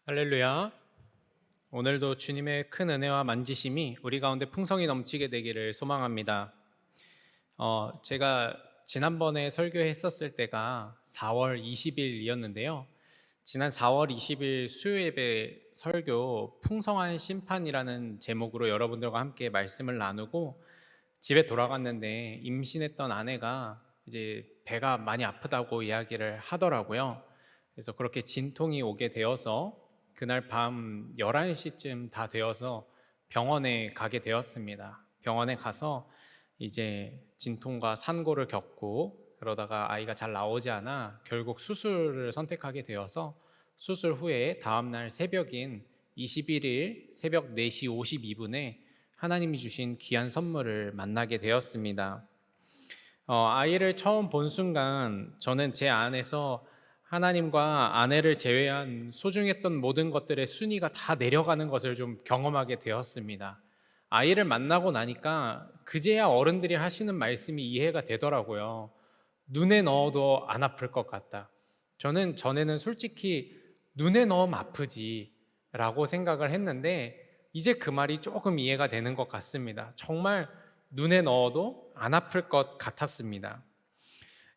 할렐루야. 오늘도 주님의 큰 은혜와 만지심이 우리 가운데 풍성히 넘치게 되기를 소망합니다. 제가 지난번에 설교했었을 때가 4월 20일이었는데요. 지난 4월 20일 수요예배 설교 풍성한 심판이라는 제목으로 여러분들과 함께 말씀을 나누고 집에 돌아갔는데 임신했던 아내가 이제 배가 많이 아프다고 이야기를 하더라고요. 그래서 그렇게 진통이 오게 되어서 그날 밤 11시쯤 다 되어서 병원에 가게 되었습니다. 병원에 가서 이제 진통과 산고를 겪고 그러다가 아이가 잘 나오지 않아 결국 수술을 선택하게 되어서 수술 후에 다음날 새벽인 21일 새벽 4시 52분에 하나님이 주신 귀한 선물을 만나게 되었습니다. 아이를 처음 본 순간 저는 제 안에서 하나님과 아내를 제외한 소중했던 모든 것들의 순위가 다 내려가는 것을 좀 경험하게 되었습니다. 아이를 만나고 나니까 그제야 어른들이 하시는 말씀이 이해가 되더라고요. 눈에 넣어도 안 아플 것 같다. 저는 전에는 솔직히 눈에 넣으면 아프지 라고 생각을 했는데 이제 그 말이 조금 이해가 되는 것 같습니다. 정말 눈에 넣어도 안 아플 것 같았습니다.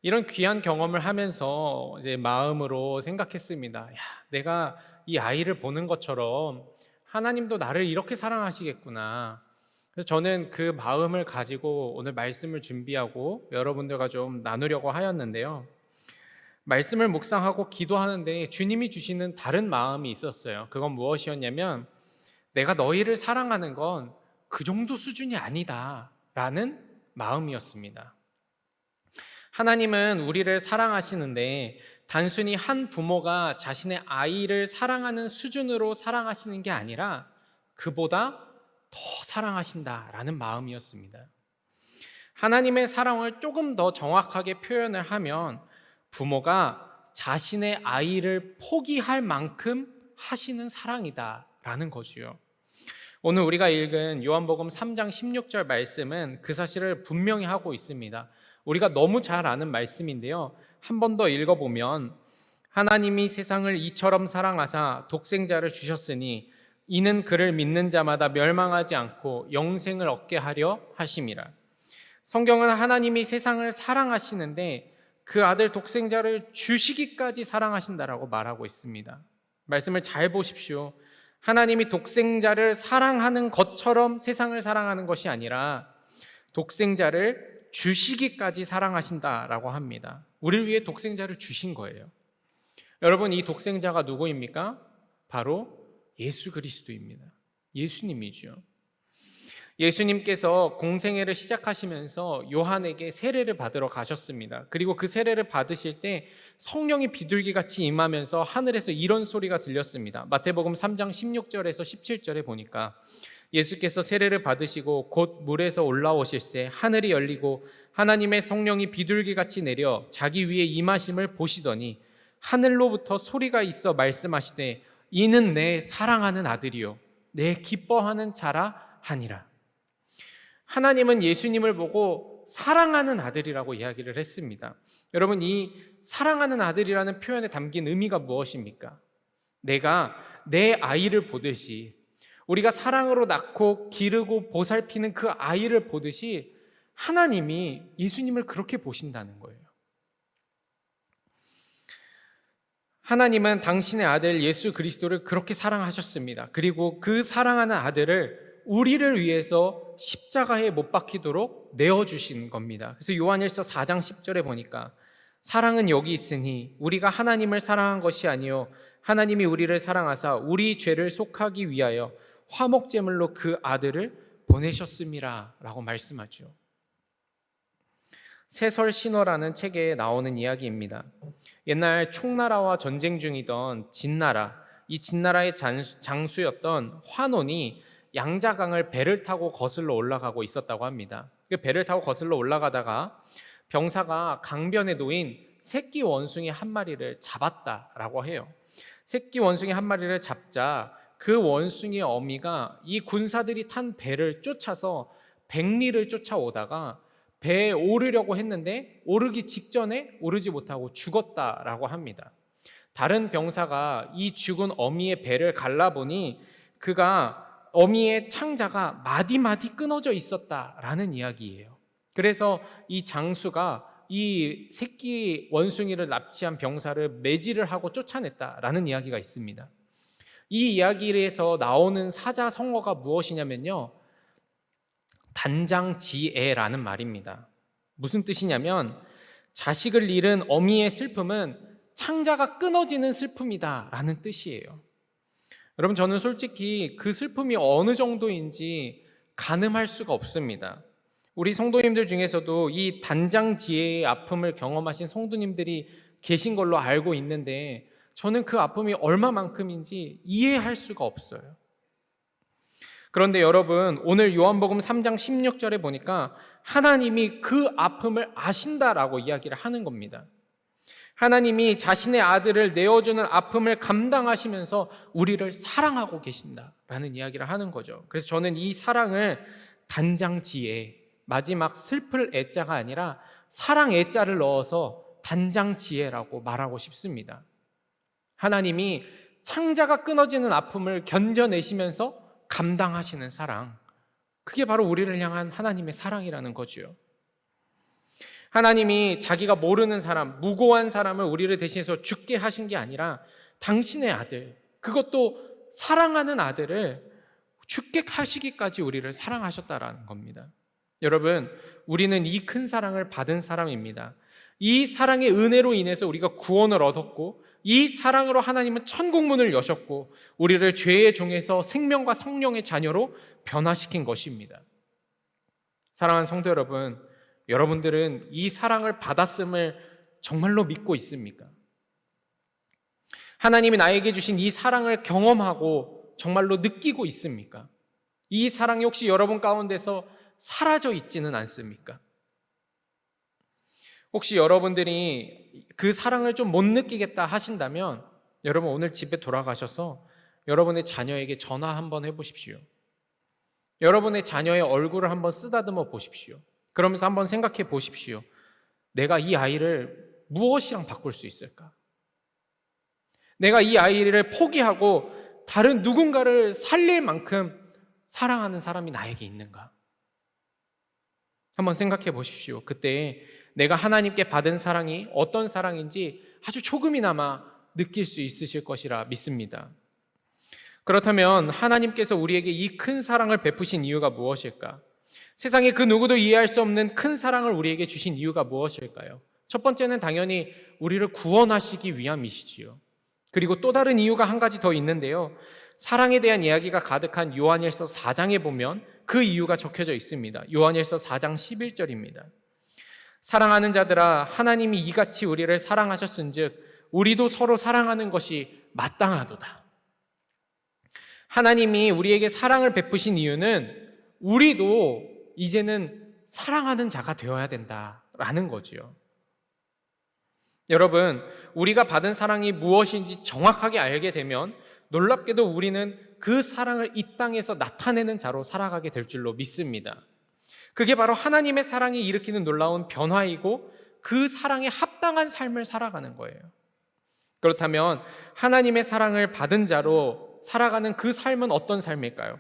이런 귀한 경험을 하면서 이제 마음으로 생각했습니다. 야, 내가 이 아이를 보는 것처럼 하나님도 나를 이렇게 사랑하시겠구나. 그래서 저는 그 마음을 가지고 오늘 말씀을 준비하고 여러분들과 좀 나누려고 하였는데요. 말씀을 묵상하고 기도하는데 주님이 주시는 다른 마음이 있었어요. 그건 무엇이었냐면 내가 너희를 사랑하는 건 그 정도 수준이 아니다 라는 마음이었습니다. 하나님은 우리를 사랑하시는데 단순히 한 부모가 자신의 아이를 사랑하는 수준으로 사랑하시는 게 아니라 그보다 더 사랑하신다라는 마음이었습니다. 하나님의 사랑을 조금 더 정확하게 표현을 하면 부모가 자신의 아이를 포기할 만큼 하시는 사랑이다라는 거지요. 오늘 우리가 읽은 요한복음 3장 16절 말씀은 그 사실을 분명히 하고 있습니다. 우리가 너무 잘 아는 말씀인데요. 한 번 더 읽어보면 하나님이 세상을 이처럼 사랑하사 독생자를 주셨으니 이는 그를 믿는 자마다 멸망하지 않고 영생을 얻게 하려 하심이라. 성경은 하나님이 세상을 사랑하시는데 그 아들 독생자를 주시기까지 사랑하신다라고 말하고 있습니다. 말씀을 잘 보십시오. 하나님이 독생자를 사랑하는 것처럼 세상을 사랑하는 것이 아니라 독생자를 주시기까지 사랑하신다라고 합니다. 우리를 위해 독생자를 주신 거예요. 여러분, 이 독생자가 누구입니까? 바로 예수 그리스도입니다. 예수님이죠. 예수님께서 공생애를 시작하시면서 요한에게 세례를 받으러 가셨습니다. 그리고 그 세례를 받으실 때 성령이 비둘기같이 임하면서 하늘에서 이런 소리가 들렸습니다. 마태복음 3장 16절에서 17절에 보니까 예수께서 세례를 받으시고 곧 물에서 올라오실새 하늘이 열리고 하나님의 성령이 비둘기같이 내려 자기 위에 임하심을 보시더니 하늘로부터 소리가 있어 말씀하시되 이는 내 사랑하는 아들이요 내 기뻐하는 자라 하니라. 하나님은 예수님을 보고 사랑하는 아들이라고 이야기를 했습니다. 여러분, 이 사랑하는 아들이라는 표현에 담긴 의미가 무엇입니까? 내가 내 아이를 보듯이 우리가 사랑으로 낳고 기르고 보살피는 그 아이를 보듯이 하나님이 예수님을 그렇게 보신다는 거예요. 하나님은 당신의 아들 예수 그리스도를 그렇게 사랑하셨습니다. 그리고 그 사랑하는 아들을 우리를 위해서 십자가에 못 박히도록 내어주신 겁니다. 그래서 요한일서 4장 10절에 보니까 사랑은 여기 있으니 우리가 하나님을 사랑한 것이 아니요 하나님이 우리를 사랑하사 우리 죄를 속하기 위하여 화목제물로 그 아들을 보내셨음이라 라고 말씀하죠. 세설신어라는 책에 나오는 이야기입니다. 옛날 총나라와 전쟁 중이던 진나라, 이 진나라의 장수였던 환원이 양자강을 배를 타고 거슬러 올라가고 있었다고 합니다. 그 배를 타고 거슬러 올라가다가 병사가 강변에 놓인 새끼 원숭이 한 마리를 잡았다라고 해요. 새끼 원숭이 한 마리를 잡자 그 원숭이의 어미가 이 군사들이 탄 배를 쫓아서 백리를 쫓아오다가 배에 오르려고 했는데 오르기 직전에 오르지 못하고 죽었다라고 합니다. 다른 병사가 이 죽은 어미의 배를 갈라보니 그가 어미의 창자가 마디마디 끊어져 있었다라는 이야기예요. 그래서 이 장수가 이 새끼 원숭이를 납치한 병사를 매질을 하고 쫓아냈다라는 이야기가 있습니다. 이 이야기에서 나오는 사자성어가 무엇이냐면요, 단장지애라는 말입니다. 무슨 뜻이냐면 자식을 잃은 어미의 슬픔은 창자가 끊어지는 슬픔이다 라는 뜻이에요. 여러분, 저는 솔직히 그 슬픔이 어느 정도인지 가늠할 수가 없습니다. 우리 성도님들 중에서도 이 단장지혜의 아픔을 경험하신 성도님들이 계신 걸로 알고 있는데, 저는 그 아픔이 얼마만큼인지 이해할 수가 없어요. 그런데 여러분, 오늘 요한복음 3장 16절에 보니까 하나님이 그 아픔을 아신다라고 이야기를 하는 겁니다. 하나님이 자신의 아들을 내어주는 아픔을 감당하시면서 우리를 사랑하고 계신다라는 이야기를 하는 거죠. 그래서 저는 이 사랑을 단장지혜, 마지막 슬플 애자가 아니라 사랑 애자를 넣어서 단장지혜라고 말하고 싶습니다. 하나님이 창자가 끊어지는 아픔을 견뎌내시면서 감당하시는 사랑, 그게 바로 우리를 향한 하나님의 사랑이라는 거죠. 하나님이 자기가 모르는 사람, 무고한 사람을 우리를 대신해서 죽게 하신 게 아니라 당신의 아들, 그것도 사랑하는 아들을 죽게 하시기까지 우리를 사랑하셨다라는 겁니다. 여러분, 우리는 이 큰 사랑을 받은 사람입니다. 이 사랑의 은혜로 인해서 우리가 구원을 얻었고, 이 사랑으로 하나님은 천국문을 여셨고, 우리를 죄의 종에서 생명과 성령의 자녀로 변화시킨 것입니다. 사랑하는 성도 여러분, 여러분들은 이 사랑을 받았음을 정말로 믿고 있습니까? 하나님이 나에게 주신 이 사랑을 경험하고 정말로 느끼고 있습니까? 이 사랑이 혹시 여러분 가운데서 사라져 있지는 않습니까? 혹시 여러분들이 그 사랑을 좀 못 느끼겠다 하신다면 여러분 오늘 집에 돌아가셔서 여러분의 자녀에게 전화 한번 해보십시오. 여러분의 자녀의 얼굴을 한번 쓰다듬어 보십시오. 그러면서 한번 생각해 보십시오. 내가 이 아이를 무엇이랑 바꿀 수 있을까? 내가 이 아이를 포기하고 다른 누군가를 살릴 만큼 사랑하는 사람이 나에게 있는가? 한번 생각해 보십시오. 그때 내가 하나님께 받은 사랑이 어떤 사랑인지 아주 조금이나마 느낄 수 있으실 것이라 믿습니다. 그렇다면 하나님께서 우리에게 이 큰 사랑을 베푸신 이유가 무엇일까? 세상에 그 누구도 이해할 수 없는 큰 사랑을 우리에게 주신 이유가 무엇일까요? 첫 번째는 당연히 우리를 구원하시기 위함이시지요. 그리고 또 다른 이유가 한 가지 더 있는데요, 사랑에 대한 이야기가 가득한 요한일서 4장에 보면 그 이유가 적혀져 있습니다. 요한일서 4장 11절입니다. 사랑하는 자들아, 하나님이 이같이 우리를 사랑하셨은즉 우리도 서로 사랑하는 것이 마땅하도다. 하나님이 우리에게 사랑을 베푸신 이유는 우리도 이제는 사랑하는 자가 되어야 된다라는 거지요. 여러분, 우리가 받은 사랑이 무엇인지 정확하게 알게 되면 놀랍게도 우리는 그 사랑을 이 땅에서 나타내는 자로 살아가게 될 줄로 믿습니다. 그게 바로 하나님의 사랑이 일으키는 놀라운 변화이고 그 사랑에 합당한 삶을 살아가는 거예요. 그렇다면 하나님의 사랑을 받은 자로 살아가는 그 삶은 어떤 삶일까요?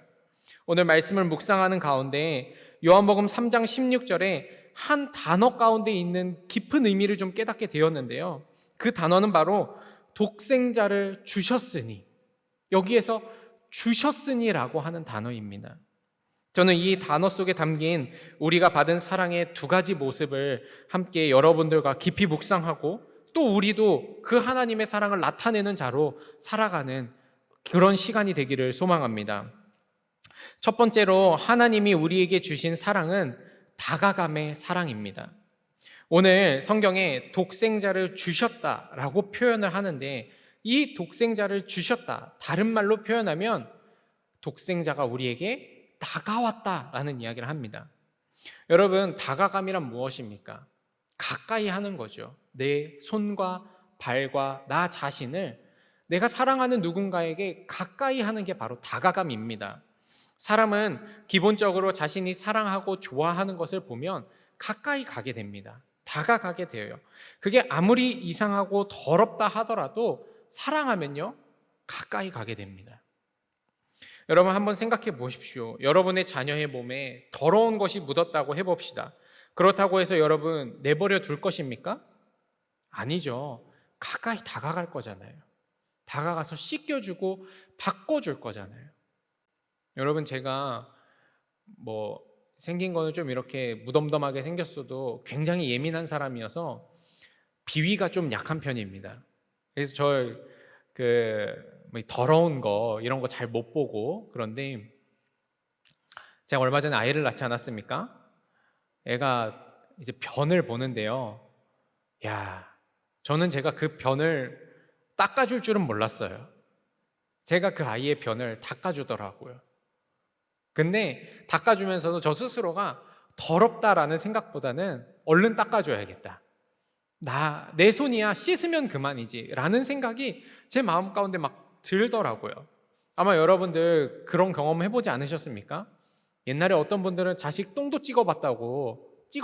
오늘 말씀을 묵상하는 가운데 요한복음 3장 16절에 한 단어 가운데 있는 깊은 의미를 좀 깨닫게 되었는데요, 그 단어는 바로 독생자를 주셨으니, 여기에서 주셨으니라고 하는 단어입니다. 저는 이 단어 속에 담긴 우리가 받은 사랑의 두 가지 모습을 함께 여러분들과 깊이 묵상하고 또 우리도 그 하나님의 사랑을 나타내는 자로 살아가는 그런 시간이 되기를 소망합니다. 첫 번째로 하나님이 우리에게 주신 사랑은 다가감의 사랑입니다. 오늘 성경에 독생자를 주셨다라고 표현을 하는데, 이 독생자를 주셨다, 다른 말로 표현하면 독생자가 우리에게 다가왔다라는 이야기를 합니다. 여러분, 다가감이란 무엇입니까? 가까이 하는 거죠. 내 손과 발과 나 자신을 내가 사랑하는 누군가에게 가까이 하는 게 바로 다가감입니다. 사람은 기본적으로 자신이 사랑하고 좋아하는 것을 보면 가까이 가게 됩니다. 다가가게 돼요. 그게 아무리 이상하고 더럽다 하더라도 사랑하면요, 가까이 가게 됩니다. 여러분 한번 생각해 보십시오. 여러분의 자녀의 몸에 더러운 것이 묻었다고 해봅시다. 그렇다고 해서 여러분 내버려 둘 것입니까? 아니죠. 가까이 다가갈 거잖아요. 다가가서 씻겨주고 바꿔줄 거잖아요. 여러분 제가 생긴 거는 좀 이렇게 무덤덤하게 생겼어도 굉장히 예민한 사람이어서 비위가 좀 약한 편입니다. 그래서 더러운 거 이런 거 잘 못 보고, 그런데 제가 얼마 전에 아이를 낳지 않았습니까? 애가 이제 변을 보는데요. 저는 제가 그 변을 닦아줄 줄은 몰랐어요. 제가 그 아이의 변을 닦아주더라고요. 근데 닦아주면서도 저 스스로가 더럽다라는 생각보다는 얼른 닦아줘야겠다. 내 손이야, 씻으면 그만이지 라는 생각이 제 마음 가운데 막 들더라고요. 아마 여러분들 그런 경험 해보지 않으셨습니까? 옛날에 어떤 분들은 자식 똥도 찍어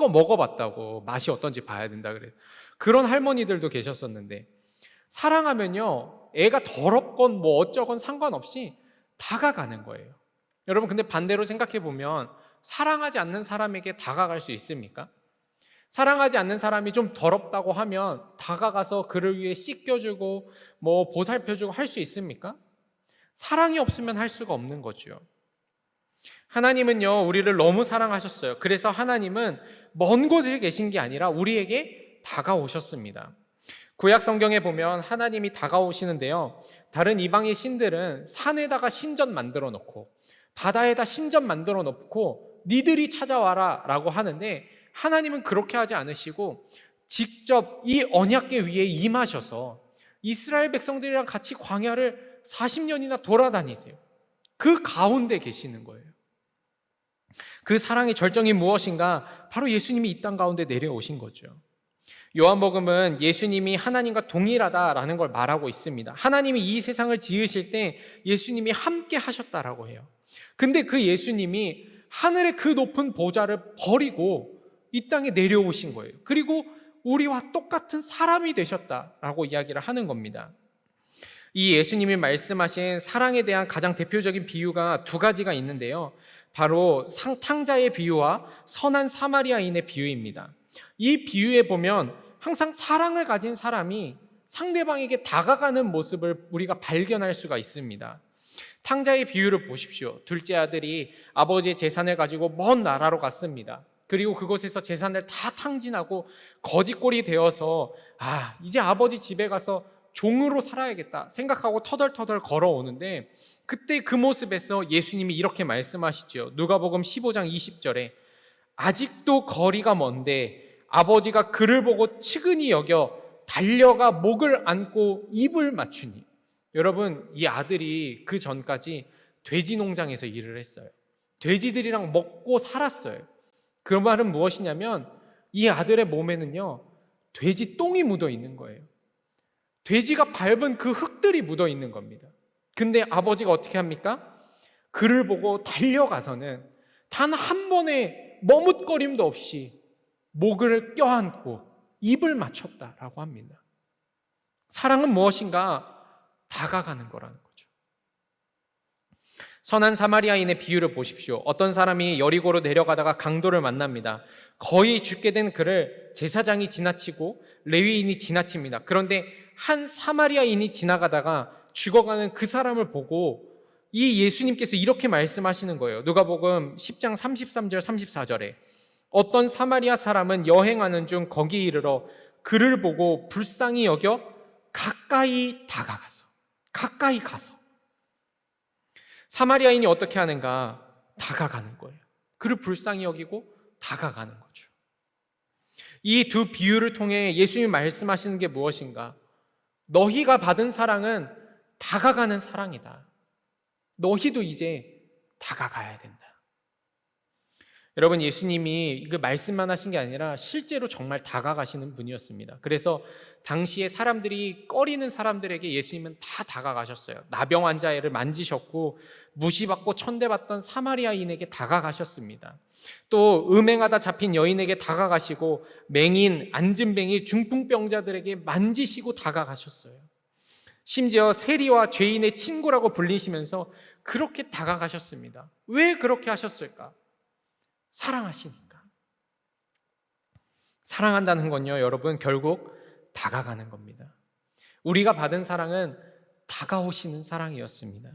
먹어봤다고 맛이 어떤지 봐야 된다 그래요. 그런 할머니들도 계셨었는데, 사랑하면요 애가 더럽건 어쩌건 상관없이 다가가는 거예요. 여러분 근데 반대로 생각해 보면 사랑하지 않는 사람에게 다가갈 수 있습니까? 사랑하지 않는 사람이 좀 더럽다고 하면 다가가서 그를 위해 씻겨주고 보살펴주고 할 수 있습니까? 사랑이 없으면 할 수가 없는 거죠. 하나님은요 우리를 너무 사랑하셨어요. 그래서 하나님은 먼 곳에 계신 게 아니라 우리에게 다가오셨습니다. 구약 성경에 보면 하나님이 다가오시는데요, 다른 이방의 신들은 산에다가 신전 만들어 놓고 바다에다 신전 만들어 놓고 니들이 찾아와라 라고 하는데, 하나님은 그렇게 하지 않으시고 직접 이 언약궤 위에 임하셔서 이스라엘 백성들이랑 같이 광야를 40년이나 돌아다니세요. 그 가운데 계시는 거예요. 그 사랑의 절정이 무엇인가? 바로 예수님이 이 땅 가운데 내려오신 거죠. 요한복음은 예수님이 하나님과 동일하다라는 걸 말하고 있습니다. 하나님이 이 세상을 지으실 때 예수님이 함께 하셨다라고 해요. 근데 그 예수님이 하늘의 그 높은 보좌를 버리고 이 땅에 내려오신 거예요. 그리고 우리와 똑같은 사람이 되셨다라고 이야기를 하는 겁니다. 이 예수님이 말씀하신 사랑에 대한 가장 대표적인 비유가 두 가지가 있는데요, 바로 탕자의 비유와 선한 사마리아인의 비유입니다. 이 비유에 보면 항상 사랑을 가진 사람이 상대방에게 다가가는 모습을 우리가 발견할 수가 있습니다. 탕자의 비유를 보십시오. 둘째 아들이 아버지의 재산을 가지고 먼 나라로 갔습니다. 그리고 그곳에서 재산을 다 탕진하고 거지꼴이 되어서 이제 아버지 집에 가서 종으로 살아야겠다 생각하고 터덜터덜 걸어오는데, 그때 그 모습에서 예수님이 이렇게 말씀하시죠. 누가복음 15장 20절에 아직도 거리가 먼데 아버지가 그를 보고 측은히 여겨 달려가 목을 안고 입을 맞추니. 여러분 이 아들이 그 전까지 돼지 농장에서 일을 했어요. 돼지들이랑 먹고 살았어요. 그 말은 무엇이냐면 이 아들의 몸에는요 돼지 똥이 묻어 있는 거예요. 돼지가 밟은 그 흙들이 묻어 있는 겁니다. 근데 아버지가 어떻게 합니까? 그를 보고 달려가서는 단 한 번의 머뭇거림도 없이 목을 껴안고 입을 맞췄다라고 합니다. 사랑은 무엇인가? 다가가는 거라는 거죠. 선한 사마리아인의 비유를 보십시오. 어떤 사람이 여리고로 내려가다가 강도를 만납니다. 거의 죽게 된 그를 제사장이 지나치고 레위인이 지나칩니다. 그런데 한 사마리아인이 지나가다가 죽어가는 그 사람을 보고 이 예수님께서 이렇게 말씀하시는 거예요. 누가복음 10장 33절 34절에 어떤 사마리아 사람은 여행하는 중 거기 이르러 그를 보고 불쌍히 여겨 가까이 가서 사마리아인이 어떻게 하는가? 다가가는 거예요. 그를 불쌍히 여기고 다가가는 거죠. 이 두 비유를 통해 예수님이 말씀하시는 게 무엇인가? 너희가 받은 사랑은 다가가는 사랑이다. 너희도 이제 다가가야 된다. 여러분 예수님이 이거 말씀만 하신 게 아니라 실제로 정말 다가가시는 분이었습니다. 그래서 당시에 사람들이 꺼리는 사람들에게 예수님은 다 다가가셨어요. 나병 환자를 만지셨고 무시받고 천대받던 사마리아인에게 다가가셨습니다. 또 음행하다 잡힌 여인에게 다가가시고 맹인, 안진뱅이, 중풍병자들에게 만지시고 다가가셨어요. 심지어 세리와 죄인의 친구라고 불리시면서 그렇게 다가가셨습니다. 왜 그렇게 하셨을까? 사랑하시니까. 사랑한다는 건요, 여러분, 결국 다가가는 겁니다. 우리가 받은 사랑은 다가오시는 사랑이었습니다.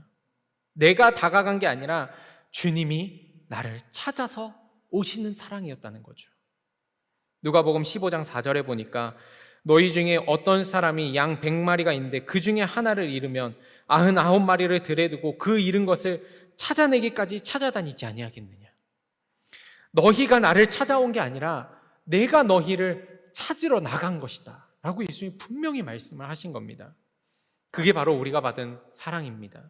내가 다가간 게 아니라 주님이 나를 찾아서 오시는 사랑이었다는 거죠. 누가복음 15장 4절에 보니까 너희 중에 어떤 사람이 양 100마리가 있는데 그 중에 하나를 잃으면 99마리를 들에 두고 그 잃은 것을 찾아내기까지 찾아다니지 아니하겠느냐. 너희가 나를 찾아온 게 아니라 내가 너희를 찾으러 나간 것이다 라고 예수님이 분명히 말씀을 하신 겁니다. 그게 바로 우리가 받은 사랑입니다.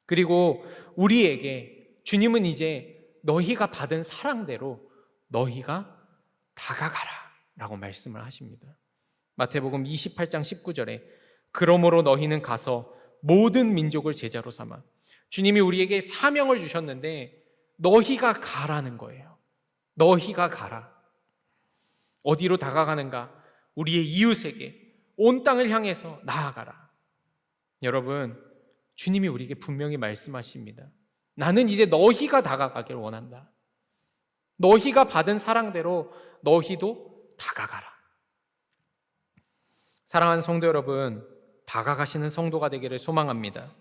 그리고 우리에게 주님은 이제 너희가 받은 사랑대로 너희가 다가가라 라고 말씀을 하십니다. 마태복음 28장 19절에 그러므로 너희는 가서 모든 민족을 제자로 삼아. 주님이 우리에게 사명을 주셨는데 너희가 가라는 거예요. 너희가 가라. 어디로 다가가는가? 우리의 이웃에게 온 땅을 향해서 나아가라. 여러분, 주님이 우리에게 분명히 말씀하십니다. 나는 이제 너희가 다가가길 원한다. 너희가 받은 사랑대로 너희도 다가가라. 사랑하는 성도 여러분, 다가가시는 성도가 되기를 소망합니다.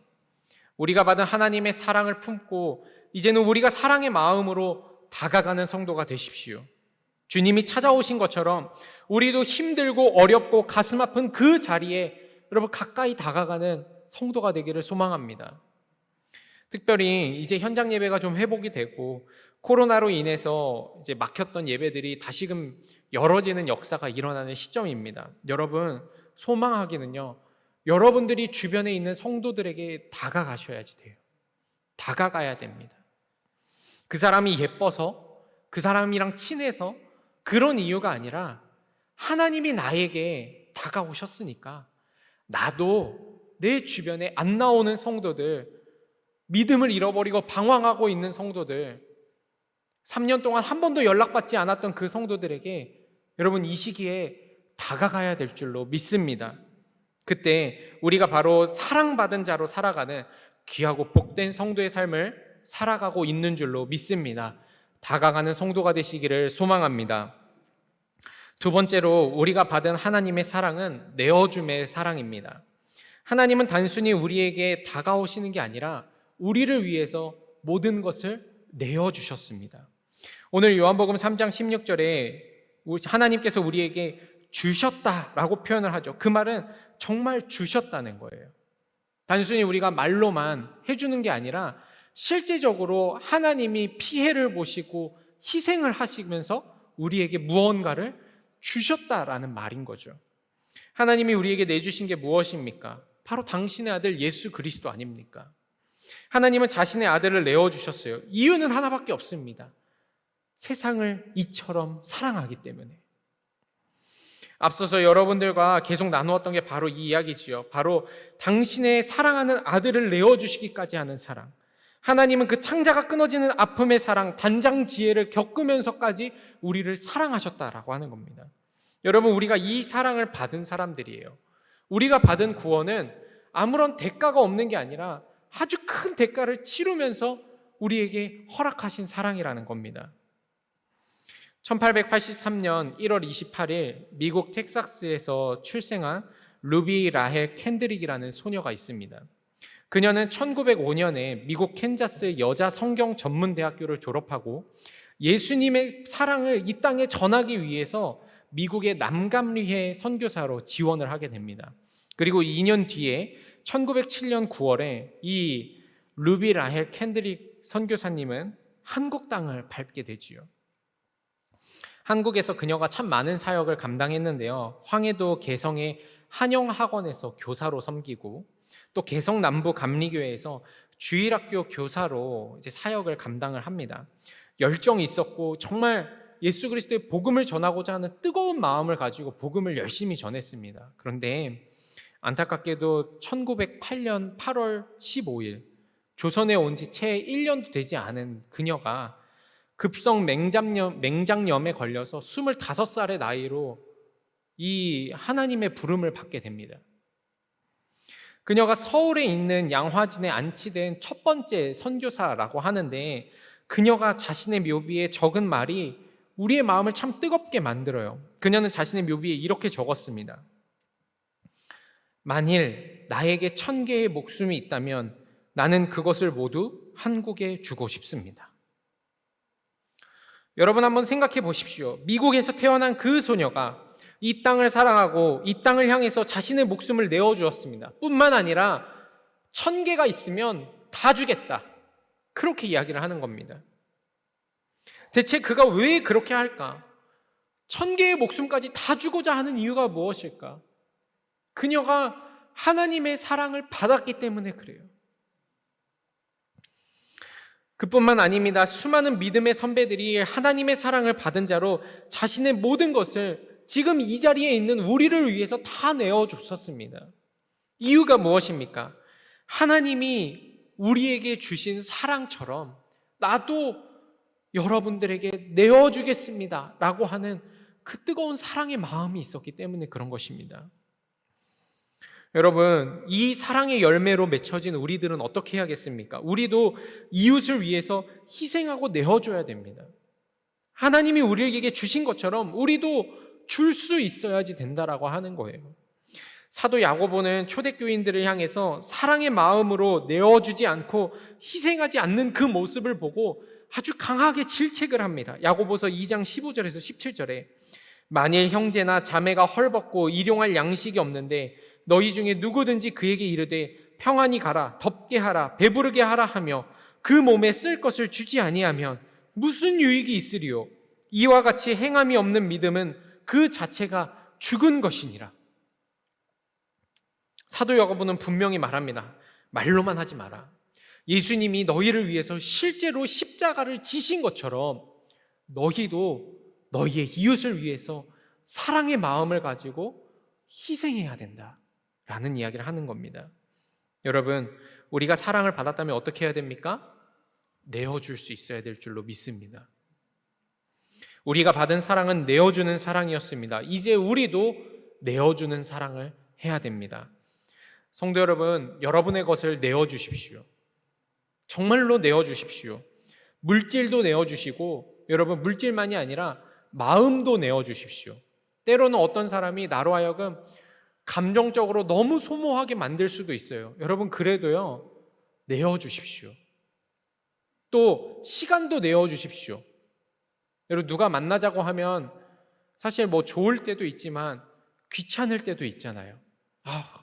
우리가 받은 하나님의 사랑을 품고 이제는 우리가 사랑의 마음으로 다가가는 성도가 되십시오. 주님이 찾아오신 것처럼 우리도 힘들고 어렵고 가슴 아픈 그 자리에 여러분 가까이 다가가는 성도가 되기를 소망합니다. 특별히 이제 현장 예배가 좀 회복이 되고 코로나로 인해서 이제 막혔던 예배들이 다시금 열어지는 역사가 일어나는 시점입니다. 여러분, 소망하기는요, 여러분들이 주변에 있는 성도들에게 다가가셔야지 돼요. 다가가야 됩니다. 그 사람이 예뻐서, 그 사람이랑 친해서 그런 이유가 아니라 하나님이 나에게 다가오셨으니까 나도 내 주변에 안 나오는 성도들, 믿음을 잃어버리고 방황하고 있는 성도들, 3년 동안 한 번도 연락받지 않았던 그 성도들에게 여러분 이 시기에 다가가야 될 줄로 믿습니다. 그때 우리가 바로 사랑받은 자로 살아가는 귀하고 복된 성도의 삶을 살아가고 있는 줄로 믿습니다. 다가가는 성도가 되시기를 소망합니다. 두 번째로 우리가 받은 하나님의 사랑은 내어줌의 사랑입니다. 하나님은 단순히 우리에게 다가오시는 게 아니라 우리를 위해서 모든 것을 내어주셨습니다. 오늘 요한복음 3장 16절에 하나님께서 우리에게 주셨다라고 표현을 하죠. 그 말은 정말 주셨다는 거예요. 단순히 우리가 말로만 해주는 게 아니라 실제적으로 하나님이 피해를 보시고 희생을 하시면서 우리에게 무언가를 주셨다라는 말인 거죠. 하나님이 우리에게 내주신 게 무엇입니까? 바로 당신의 아들 예수 그리스도 아닙니까? 하나님은 자신의 아들을 내어주셨어요. 이유는 하나밖에 없습니다. 세상을 이처럼 사랑하기 때문에. 앞서서 여러분들과 계속 나누었던 게 바로 이 이야기지요. 바로 당신의 사랑하는 아들을 내어주시기까지 하는 사랑. 하나님은 그 창자가 끊어지는 아픔의 사랑, 단장지혜를 겪으면서까지 우리를 사랑하셨다라고 하는 겁니다. 여러분, 우리가 이 사랑을 받은 사람들이에요. 우리가 받은 구원은 아무런 대가가 없는 게 아니라 아주 큰 대가를 치르면서 우리에게 허락하신 사랑이라는 겁니다. 1883년 1월 28일 미국 텍사스에서 출생한 루비 라헬 캔드릭이라는 소녀가 있습니다. 그녀는 1905년에 미국 캔자스 여자 성경 전문 대학교를 졸업하고 예수님의 사랑을 이 땅에 전하기 위해서 미국의 남감리회 선교사로 지원을 하게 됩니다. 그리고 2년 뒤에 1907년 9월에 이 루비 라헬 캔드릭 선교사님은 한국 땅을 밟게 되지요. 한국에서 그녀가 참 많은 사역을 감당했는데요. 황해도 개성의 한영학원에서 교사로 섬기고 또 개성 남부 감리교회에서 주일학교 교사로 이제 사역을 감당을 합니다. 열정이 있었고 정말 예수 그리스도의 복음을 전하고자 하는 뜨거운 마음을 가지고 복음을 열심히 전했습니다. 그런데 안타깝게도 1908년 8월 15일 조선에 온 지 채 1년도 되지 않은 그녀가 급성 맹장염에 걸려서 25살의 나이로 이 하나님의 부름을 받게 됩니다. 그녀가 서울에 있는 양화진에 안치된 첫 번째 선교사라고 하는데, 그녀가 자신의 묘비에 적은 말이 우리의 마음을 참 뜨겁게 만들어요. 그녀는 자신의 묘비에 이렇게 적었습니다. 만일 나에게 1000개의 목숨이 있다면 나는 그것을 모두 한국에 주고 싶습니다. 여러분 한번 생각해 보십시오. 미국에서 태어난 그 소녀가 이 땅을 사랑하고 이 땅을 향해서 자신의 목숨을 내어주었습니다. 뿐만 아니라 1000개가 있으면 다 주겠다, 그렇게 이야기를 하는 겁니다. 대체 그가 왜 그렇게 할까? 1000개의 목숨까지 다 주고자 하는 이유가 무엇일까? 그녀가 하나님의 사랑을 받았기 때문에 그래요. 그뿐만 아닙니다. 수많은 믿음의 선배들이 하나님의 사랑을 받은 자로 자신의 모든 것을 지금 이 자리에 있는 우리를 위해서 다 내어줬었습니다. 이유가 무엇입니까? 하나님이 우리에게 주신 사랑처럼 나도 여러분들에게 내어주겠습니다 라고 하는 그 뜨거운 사랑의 마음이 있었기 때문에 그런 것입니다. 여러분, 이 사랑의 열매로 맺혀진 우리들은 어떻게 해야겠습니까? 우리도 이웃을 위해서 희생하고 내어줘야 됩니다. 하나님이 우리에게 주신 것처럼 우리도 줄 수 있어야지 된다라고 하는 거예요. 사도 야고보는 초대교인들을 향해서 사랑의 마음으로 내어주지 않고 희생하지 않는 그 모습을 보고 아주 강하게 질책을 합니다. 야고보서 2장 15절에서 17절에 만일 형제나 자매가 헐벗고 일용할 양식이 없는데 너희 중에 누구든지 그에게 이르되 평안히 가라, 덥게 하라, 배부르게 하라 하며 그 몸에 쓸 것을 주지 아니하면 무슨 유익이 있으리요? 이와 같이 행함이 없는 믿음은 그 자체가 죽은 것이니라. 사도 야고보는 분명히 말합니다. 말로만 하지 마라. 예수님이 너희를 위해서 실제로 십자가를 지신 것처럼 너희도 너희의 이웃을 위해서 사랑의 마음을 가지고 희생해야 된다 라는 이야기를 하는 겁니다. 여러분, 우리가 사랑을 받았다면 어떻게 해야 됩니까? 내어줄 수 있어야 될 줄로 믿습니다. 우리가 받은 사랑은 내어주는 사랑이었습니다. 이제 우리도 내어주는 사랑을 해야 됩니다. 성도 여러분, 여러분의 것을 내어주십시오. 정말로 내어주십시오. 물질도 내어주시고, 여러분, 물질만이 아니라 마음도 내어주십시오. 때로는 어떤 사람이 나로 하여금 감정적으로 너무 소모하게 만들 수도 있어요. 여러분, 그래도요, 내어주십시오. 또 시간도 내어주십시오. 여러분, 누가 만나자고 하면 사실 뭐 좋을 때도 있지만 귀찮을 때도 있잖아요.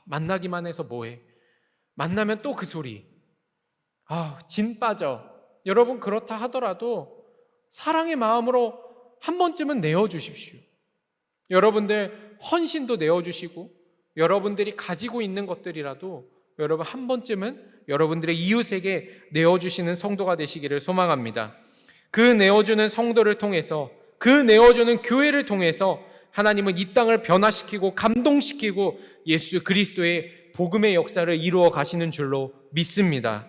만나기만 해서 뭐해? 만나면 또 그 소리. 진 빠져. 여러분, 그렇다 하더라도 사랑의 마음으로 한 번쯤은 내어주십시오. 여러분들 헌신도 내어주시고, 여러분들이 가지고 있는 것들이라도 여러분 한 번쯤은 여러분들의 이웃에게 내어주시는 성도가 되시기를 소망합니다. 그 내어주는 성도를 통해서, 그 내어주는 교회를 통해서 하나님은 이 땅을 변화시키고 감동시키고 예수 그리스도의 복음의 역사를 이루어 가시는 줄로 믿습니다.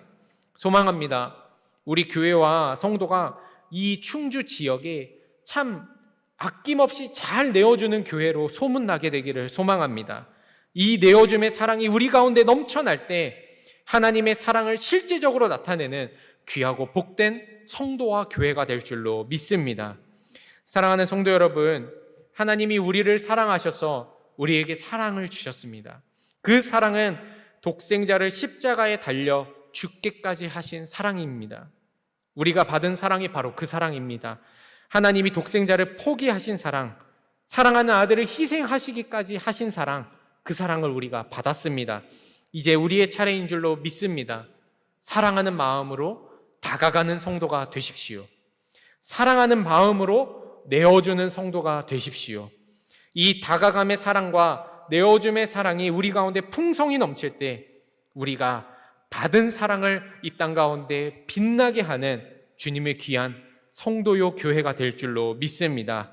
소망합니다. 우리 교회와 성도가 이 충주 지역에 참 아낌없이 잘 내어주는 교회로 소문나게 되기를 소망합니다. 이 내어줌의 사랑이 우리 가운데 넘쳐날 때 하나님의 사랑을 실제적으로 나타내는 귀하고 복된 성도와 교회가 될 줄로 믿습니다. 사랑하는 성도 여러분, 하나님이 우리를 사랑하셔서 우리에게 사랑을 주셨습니다. 그 사랑은 독생자를 십자가에 달려 죽게까지 하신 사랑입니다. 우리가 받은 사랑이 바로 그 사랑입니다. 하나님이 독생자를 포기하신 사랑, 사랑하는 아들을 희생하시기까지 하신 사랑, 그 사랑을 우리가 받았습니다. 이제 우리의 차례인 줄로 믿습니다. 사랑하는 마음으로 다가가는 성도가 되십시오. 사랑하는 마음으로 내어주는 성도가 되십시오. 이 다가감의 사랑과 내어줌의 사랑이 우리 가운데 풍성히 넘칠 때 우리가 받은 사랑을 이 땅 가운데 빛나게 하는 주님의 귀한 성도요 교회가 될 줄로 믿습니다.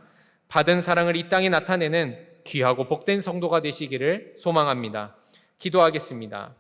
받은 사랑을 이 땅에 나타내는 귀하고 복된 성도가 되시기를 소망합니다. 기도하겠습니다.